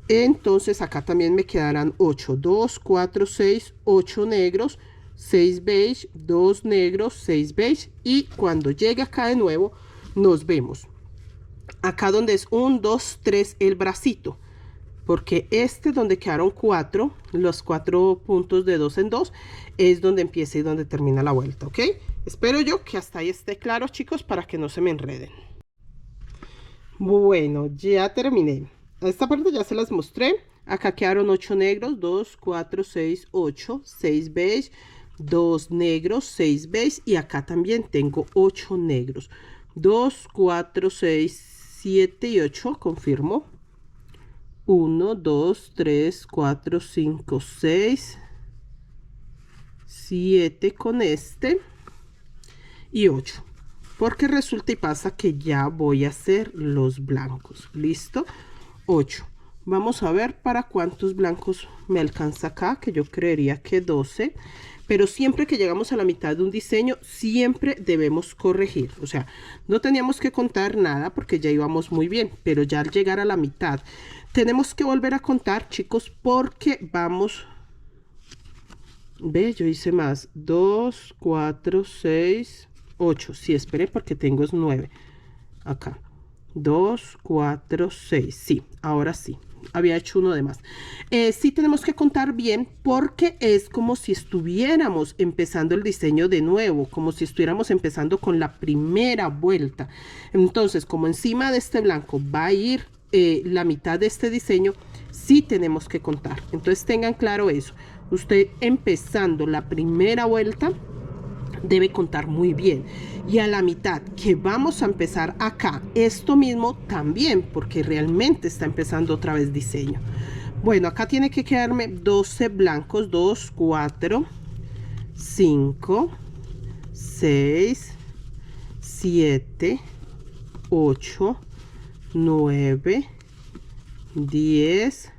Entonces acá también me quedarán 8. 2, 4, 6, 8 negros, 6 beige, 2 negros, 6 beige. Y cuando llegue acá de nuevo, nos vemos. Acá donde es 1, 2, 3 el bracito. Porque este donde quedaron 4, los 4 puntos de 2 en 2, es donde empieza y donde termina la vuelta, ¿ok? Espero yo que hasta ahí esté claro, chicos, para que no se me enreden. Bueno, ya terminé. Esta parte ya se las mostré. Acá quedaron 8 negros, 2, 4, 6, 8, 6 beige, 2 negros, 6 beige y acá también tengo 8 negros. 2, 4, 6, 7 y 8, confirmo. 1, 2, 3, 4, 5, 6, 7 con este y 8. Porque resulta y pasa que ya voy a hacer los blancos. ¿Listo? 8. Vamos a ver para cuántos blancos me alcanza acá, que yo creería que 12. Pero siempre que llegamos a la mitad de un diseño, siempre debemos corregir. O sea, no teníamos que contar nada porque ya íbamos muy bien. Pero ya al llegar a la mitad, tenemos que volver a contar, chicos, porque vamos... Ve, yo hice más. 2, 4, 6, 8. Sí, espere porque tengo 9. Acá. 2, 4, 6. Sí, ahora sí. Había hecho uno de más. Sí tenemos que contar bien porque es como si estuviéramos empezando el diseño de nuevo, como si estuviéramos empezando con la primera vuelta. Entonces, como encima de este blanco va a ir la mitad de este diseño, sí tenemos que contar. Entonces tengan claro eso. Usted empezando la primera vuelta debe contar muy bien, y a la mitad que vamos a empezar acá esto mismo también, porque realmente está empezando otra vez diseño. Bueno, acá tiene que quedarme 12 blancos. 2, 4, 5, 6, 7, 8, 9, 10,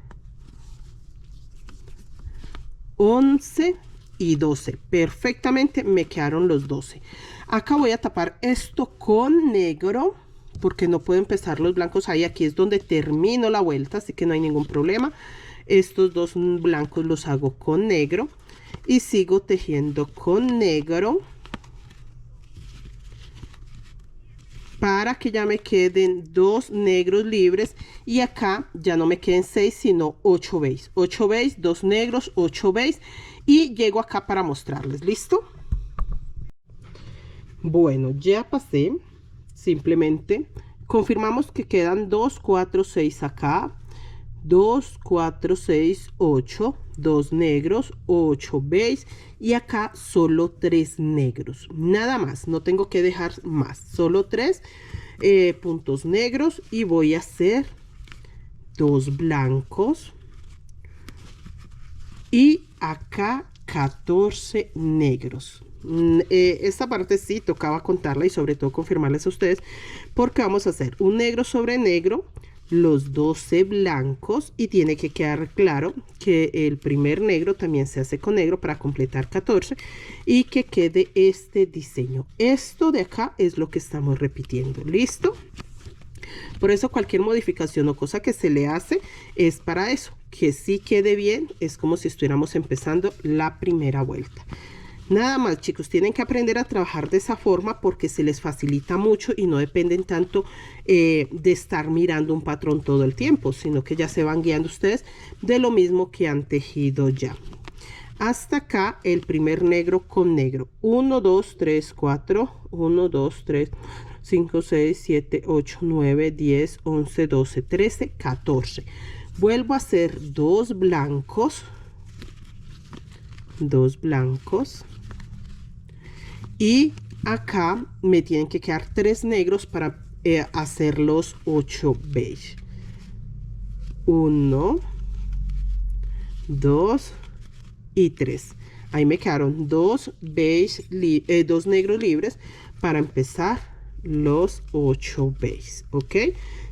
11 y 12. Perfectamente me quedaron los 12. Acá voy a tapar esto con negro porque no puedo empezar los blancos ahí. Aquí es donde termino la vuelta, así que no hay ningún problema. Estos dos blancos los hago con negro y sigo tejiendo con negro para que ya me queden 2 negros libres y acá ya no me queden 6 sino 8 beige. 8 beige, 2 negros, 8 beige. Y llego acá para mostrarles. ¿Listo? Bueno, ya pasé. Simplemente confirmamos que quedan 2, 4, 6 acá. 2, 4, 6, 8. 2 negros, 8 beige. Y acá solo 3 negros. Nada más. No tengo que dejar más. Solo 3 puntos negros. Y voy a hacer 2 blancos. Y acá 14 negros. Esta parte sí tocaba contarla y sobre todo confirmarles a ustedes porque vamos a hacer un negro sobre negro, los 12 blancos y tiene que quedar claro que el primer negro también se hace con negro para completar 14 y que quede este diseño. Esto de acá es lo que estamos repitiendo. ¿Listo? Por eso cualquier modificación o cosa que se le hace es para eso, que sí quede bien. Es como si estuviéramos empezando la primera vuelta. Nada más, chicos, tienen que aprender a trabajar de esa forma porque se les facilita mucho y no dependen tanto de estar mirando un patrón todo el tiempo, sino que ya se van guiando ustedes de lo mismo que han tejido ya. Hasta acá el primer negro con negro. 1, 2, 3, 4. 1, 2, 3, 5, 6, 7, 8, 9, 10, 11, 12, 13, 14. Vuelvo a hacer 2 blancos. 2 blancos y acá me tienen que quedar 3 negros para hacer los 8 beige. 1, 2 y 3. Ahí me quedaron 2 beige, 2 negros libres para empezar los 8 beige. ¿Ok?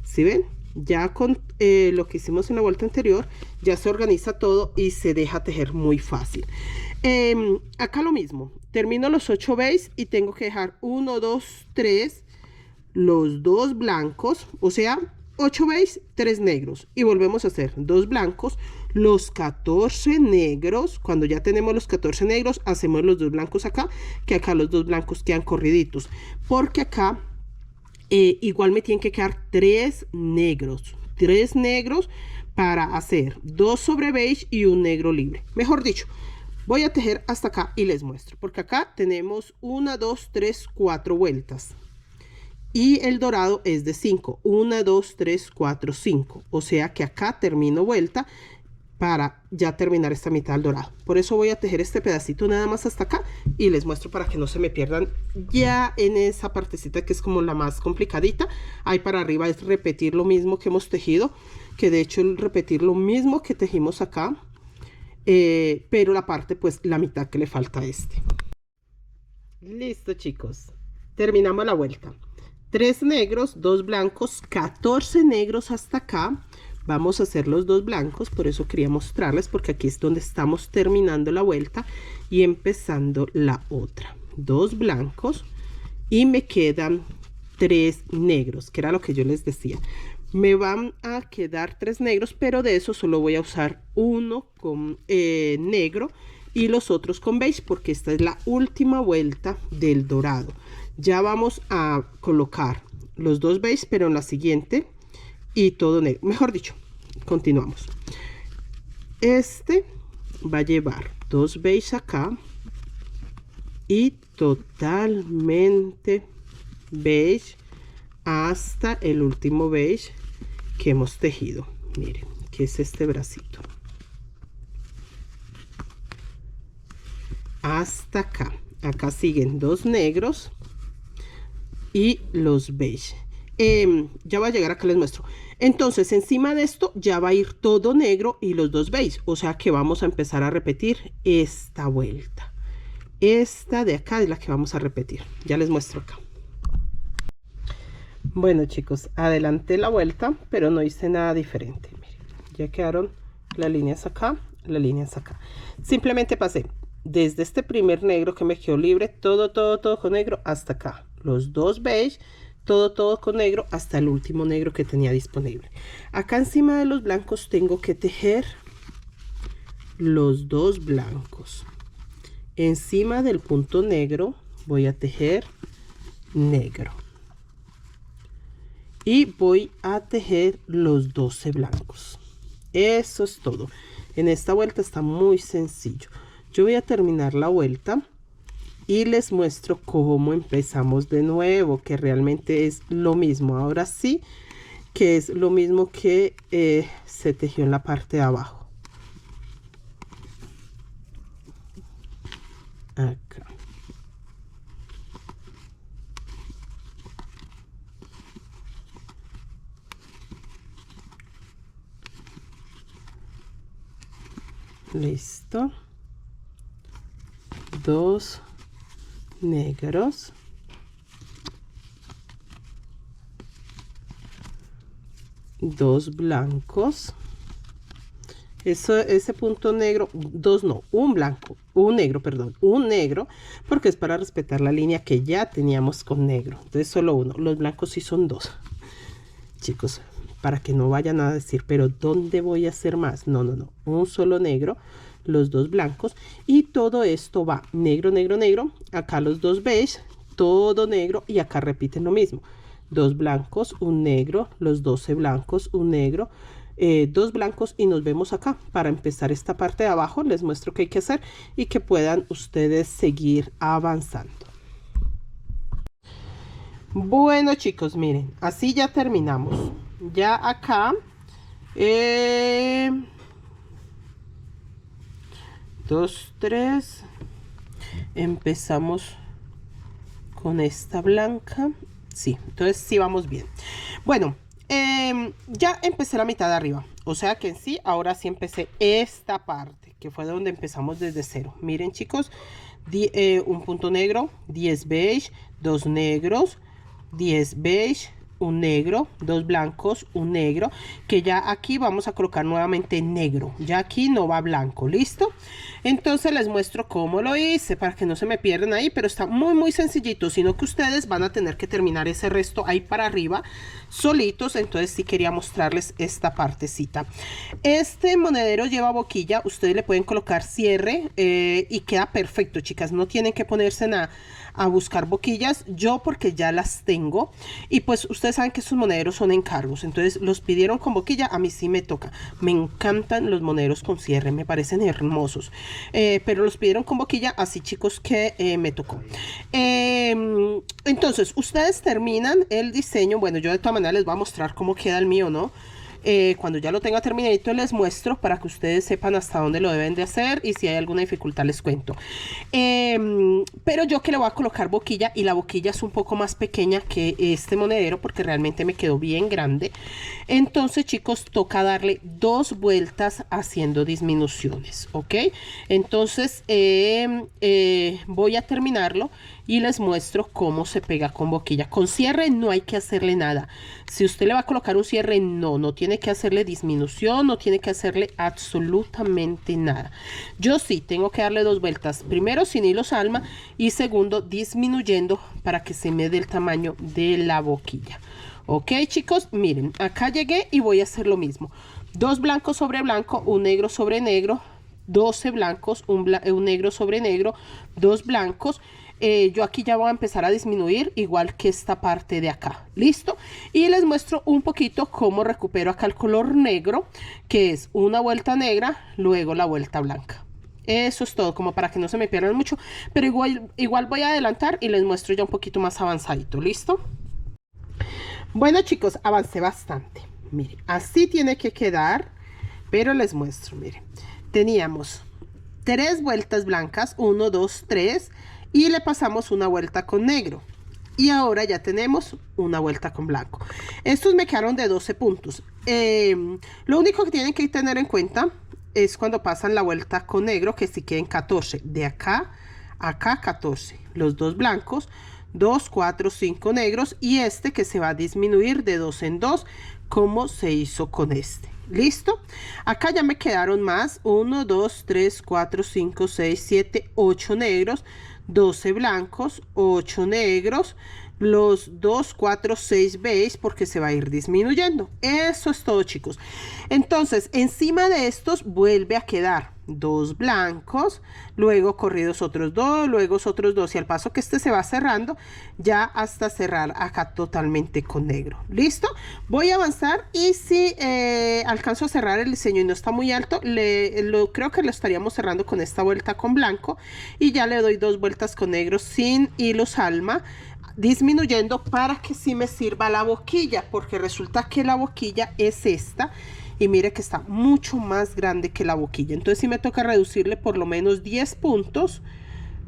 ¿Sí ven? Ya con lo que hicimos en la vuelta anterior, ya se organiza todo y se deja tejer muy fácil. Acá lo mismo, termino los 8 beige y tengo que dejar 1, 2, 3, los 2 blancos, o sea, 8 beige, 3 negros. Y volvemos a hacer 2 blancos, los 14 negros. Cuando ya tenemos los 14 negros, hacemos los 2 blancos acá, que acá los 2 blancos quedan corriditos. Porque acá igual me tienen que quedar 3 negros. 3 negros para hacer 2 sobre beige y un negro libre. Mejor dicho, voy a tejer hasta acá y les muestro. Porque acá tenemos 1, 2, 3, 4 vueltas. Y el dorado es de 5. 1, 2, 3, 4, 5. O sea que acá termino vuelta para ya terminar esta mitad del dorado. Por eso voy a tejer este pedacito nada más hasta acá y les muestro para que no se me pierdan ya en esa partecita que es como la más complicadita. Ahí para arriba es repetir lo mismo que hemos tejido, que de hecho el repetir lo mismo que tejimos acá, pero la parte pues la mitad que le falta a este. Listo chicos, terminamos la vuelta. 3 negros, 2 blancos, 14 negros hasta acá. Vamos a hacer los 2 blancos, por eso quería mostrarles, porque aquí es donde estamos terminando la vuelta y empezando la otra. 2 blancos y me quedan 3 negros, que era lo que yo les decía. Me van a quedar 3 negros, pero de eso solo voy a usar uno con negro y los otros con beige, porque esta es la última vuelta del dorado. Ya vamos a colocar los 2 beige, pero en la siguiente y todo negro. Mejor dicho, continuamos. Este va a llevar 2 beige acá y totalmente beige hasta el último beige que hemos tejido. Miren, que es este bracito. Hasta acá. Acá siguen 2 negros y los beige. Ya va a llegar acá, les muestro. Entonces encima de esto ya va a ir todo negro y los 2 beige, o sea que vamos a empezar a repetir esta vuelta. Esta de acá es la que vamos a repetir. Ya les muestro acá. Bueno chicos, adelanté la vuelta, pero no hice nada diferente. Miren, ya quedaron las líneas acá, las líneas acá. Simplemente pasé desde este primer negro que me quedó libre, todo con negro hasta acá. Los 2 beige, todo con negro hasta el último negro que tenía disponible. Acá encima de los blancos tengo que tejer los 2 blancos. Encima del punto negro voy a tejer negro. Y voy a tejer los 12 blancos. Eso es todo. En esta vuelta está muy sencillo. Yo voy a terminar la vuelta y les muestro cómo empezamos de nuevo, que realmente es lo mismo. Ahora sí que es lo mismo que se tejió en la parte de abajo. Acá. Listo. 2 negros, 2 blancos. Ese punto negro, 2 no, un blanco, un negro, perdón, un negro, porque es para respetar la línea que ya teníamos con negro. Entonces solo uno. Los blancos sí son 2, chicos, para que no vayan a decir, pero ¿dónde voy a hacer más? No, un solo negro, los 2 blancos, y todo esto va negro, negro, negro. Acá los 2 beige, todo negro, y acá repiten lo mismo. 2 blancos, un negro, los 12 blancos, un negro, 2 blancos, y nos vemos acá. Para empezar esta parte de abajo les muestro qué hay que hacer y que puedan ustedes seguir avanzando. Bueno chicos, miren, así ya terminamos. Ya acá 2, 3. Empezamos con esta blanca. Sí, entonces sí vamos bien. Bueno, ya empecé la mitad de arriba. O sea que en sí, ahora sí empecé esta parte, que fue donde empezamos desde cero. Miren, chicos, un punto negro, 10 beige, 2 negros, 10 beige, un negro, 2 blancos, un negro, que ya aquí vamos a colocar nuevamente negro, ya aquí no va blanco. ¿Listo? Entonces les muestro cómo lo hice para que no se me pierdan ahí, pero está muy sencillito, sino que ustedes van a tener que terminar ese resto ahí para arriba solitos. Entonces sí quería mostrarles esta partecita. Este monedero lleva boquilla, ustedes le pueden colocar cierre y queda perfecto, chicas, no tienen que ponerse nada a buscar boquillas. Yo porque ya las tengo, y pues ustedes saben que estos monederos son encargos, entonces los pidieron con boquilla, a mí sí me toca. Me encantan los monederos con cierre, me parecen hermosos, pero los pidieron con boquilla, así chicos que me tocó. Entonces ustedes terminan el diseño. Bueno, yo de todas maneras les voy a mostrar cómo queda el mío, ¿no? Cuando ya lo tenga terminadito les muestro para que ustedes sepan hasta dónde lo deben de hacer, y si hay alguna dificultad les cuento. Pero yo que le voy a colocar boquilla, y la boquilla es un poco más pequeña que este monedero porque realmente me quedó bien grande. Entonces chicos, toca darle 2 vueltas haciendo disminuciones, ¿ok? Entonces voy a terminarlo y les muestro cómo se pega con boquilla. Con cierre no hay que hacerle nada. Si usted le va a colocar un cierre, no tiene que hacerle disminución, no tiene que hacerle absolutamente nada. Yo sí tengo que darle 2 vueltas, primero sin hilos alma y segundo disminuyendo para que se me dé el tamaño de la boquilla. Ok chicos, miren, acá llegué y voy a hacer lo mismo. 2 blancos sobre blanco, un negro sobre negro, 12 blancos, un negro sobre negro, 2 blancos. Yo aquí ya voy a empezar a disminuir igual que esta parte de acá. ¿Listo? Y les muestro un poquito cómo recupero acá el color negro, que es una vuelta negra, luego la vuelta blanca. Eso es todo, como para que no se me pierdan mucho, pero igual voy a adelantar y les muestro ya un poquito más avanzadito. ¿Listo? Bueno chicos, avancé bastante. Miren, así tiene que quedar, pero les muestro. Miren, teníamos 3 vueltas blancas, 1, 2, 3, y le pasamos una vuelta con negro, y ahora ya tenemos una vuelta con blanco. Estos me quedaron de 12 puntos. Lo único que tienen que tener en cuenta es cuando pasan la vuelta con negro, que si queden 14 de acá a acá, 14 los 2 blancos, 2, 4, 5 negros, y este que se va a disminuir de 2 en 2 como se hizo con este. ¿Listo? Acá ya me quedaron más, 1, 2, 3, 4, 5, 6, 7, 8 negros, 12 blancos, 8 negros, los 2, 4, 6 beige, porque se va a ir disminuyendo. Eso es todo chicos. Entonces encima de estos vuelve a quedar 2 blancos, luego corridos otros 2, luego otros 2, y al paso que este se va cerrando ya hasta cerrar acá totalmente con negro. ¿Listo? Voy a avanzar, y si alcanzo a cerrar el diseño y no está muy alto, creo que lo estaríamos cerrando con esta vuelta con blanco, y ya le doy 2 vueltas con negro sin hilos alma, disminuyendo para que sí me sirva la boquilla, porque resulta que la boquilla es esta, y mire que está mucho más grande que la boquilla. Entonces sí me toca reducirle por lo menos 10 puntos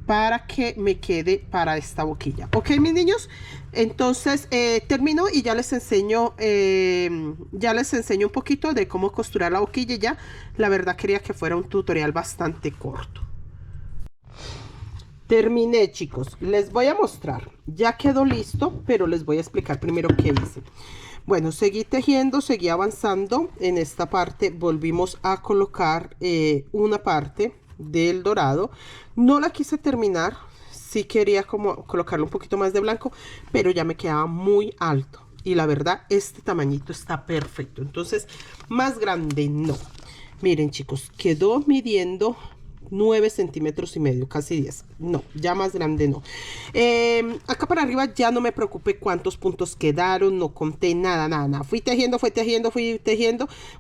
para que me quede para esta boquilla. Ok mis niños, entonces termino y ya les enseño un poquito de cómo costurar la boquilla. Ya la verdad quería que fuera un tutorial bastante corto. Terminé chicos, les voy a mostrar, ya quedó listo, pero les voy a explicar primero qué hice. Bueno, seguí tejiendo, seguí avanzando. En esta parte volvimos a colocar una parte del dorado. No la quise terminar, sí quería como colocarle un poquito más de blanco, pero ya me quedaba muy alto, y la verdad este tamañito está perfecto. Entonces más grande no. Miren chicos, quedó midiendo 9 centímetros y medio, casi 10. No, ya más grande no. Acá para arriba ya no me preocupé cuántos puntos quedaron, no conté nada. Fui tejiendo.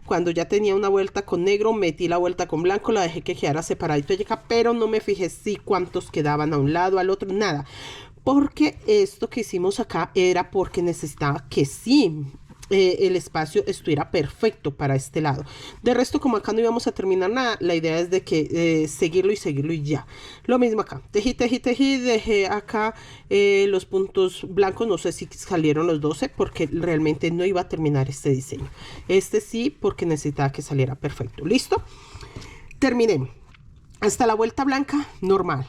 Cuando ya tenía una vuelta con negro, metí la vuelta con blanco, la dejé que quedara separadito acá, pero no me fijé si cuántos quedaban a un lado, al otro, nada. Porque esto que hicimos acá era porque necesitaba que sí el espacio estuviera perfecto para este lado. De resto, como acá no íbamos a terminar nada, la idea es de que seguirlo y ya. Lo mismo acá, tejí, dejé acá los puntos blancos, no sé si salieron los 12 porque realmente no iba a terminar este diseño. Este sí, porque necesitaba que saliera perfecto. ¿Listo? Terminé. Hasta la vuelta blanca, normal.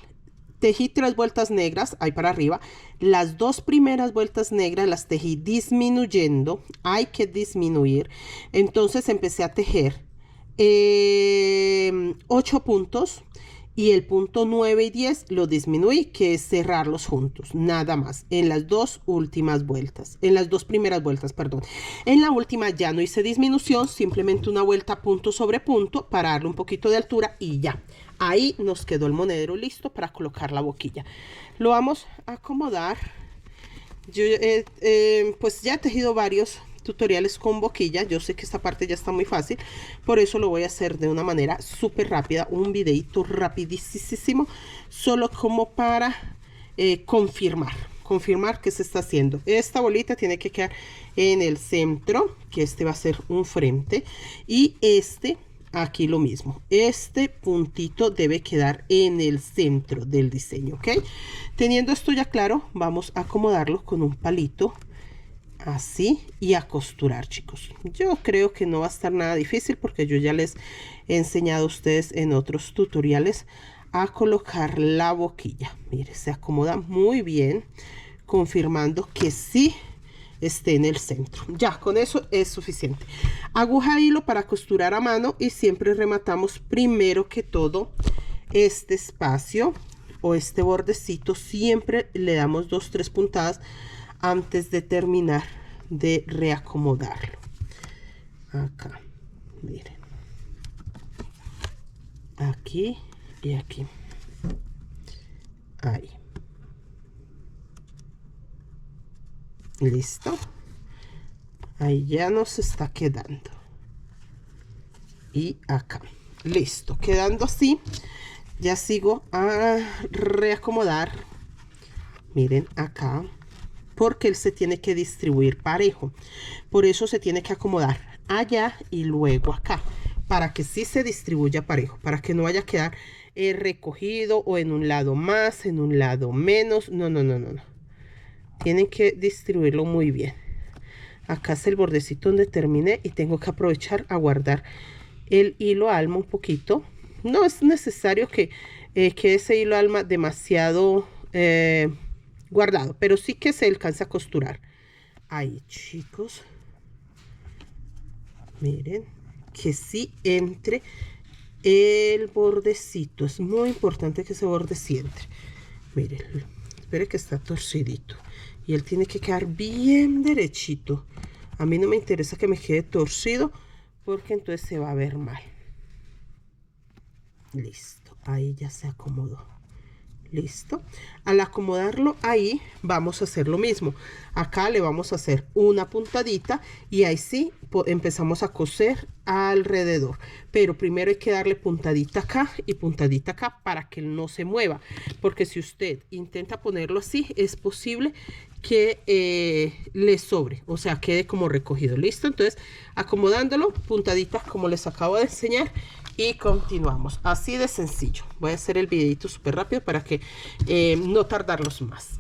Tejí 3 vueltas negras ahí para arriba. Las 2 primeras vueltas negras las tejí disminuyendo. Hay que disminuir. Entonces empecé a tejer 8 puntos. Y el punto 9 y 10 lo disminuí, que es cerrarlos juntos. Nada más. En las 2 últimas vueltas. En las 2 primeras vueltas, perdón. En la última ya no hice disminución. Simplemente una vuelta punto sobre punto para darle un poquito de altura y ya. Ahí nos quedó el monedero listo para colocar la boquilla. Lo vamos a acomodar. Yo pues ya he tejido varios tutoriales con boquilla. Yo sé que esta parte ya está muy fácil, por eso lo voy a hacer de una manera súper rápida, un videito rapidísimo, solo como para confirmar que se está haciendo. Esta bolita tiene que quedar en el centro, que este va a ser un frente, y este aquí lo mismo, este puntito debe quedar en el centro del diseño, ¿ok? Teniendo esto ya claro, vamos a acomodarlo con un palito así y a costurar, chicos. Yo creo que no va a estar nada difícil porque yo ya les he enseñado a ustedes en otros tutoriales a colocar la boquilla. Mire, se acomoda muy bien, confirmando que sí esté en el centro. Ya, con eso es suficiente. Aguja hilo para costurar a mano y siempre rematamos primero que todo este espacio o este bordecito. Siempre le damos 2-3 puntadas antes de terminar de reacomodarlo. Acá, miren, aquí y aquí, ahí. Listo, ahí ya nos está quedando. Y acá, listo, quedando así. Ya sigo a reacomodar. Miren acá, porque él se tiene que distribuir parejo, por eso se tiene que acomodar allá y luego acá, para que sí se distribuya parejo, para que no vaya a quedar recogido o en un lado más, en un lado menos. No. Tienen que distribuirlo muy bien. Acá es el bordecito donde terminé y tengo que aprovechar a guardar el hilo alma un poquito. No es necesario que ese hilo alma demasiado guardado, pero sí que se alcanza a costurar. Ahí, chicos, miren que sí entre el bordecito. Es muy importante que ese borde sí entre. Miren, espere que está torcidito y él tiene que quedar bien derechito. A mí no me interesa que me quede torcido porque entonces se va a ver mal. Listo, ahí ya se acomodó. Listo. Al acomodarlo ahí vamos a hacer lo mismo. Acá le vamos a hacer una puntadita y ahí sí empezamos a coser alrededor. Pero primero hay que darle puntadita acá y puntadita acá para que no se mueva. Porque si usted intenta ponerlo así, es posible que le sobre, o sea, quede como recogido. Listo, entonces acomodándolo, puntaditas como les acabo de enseñar. Y continuamos, así de sencillo. Voy a hacer el videito súper rápido para que no tardarlos más.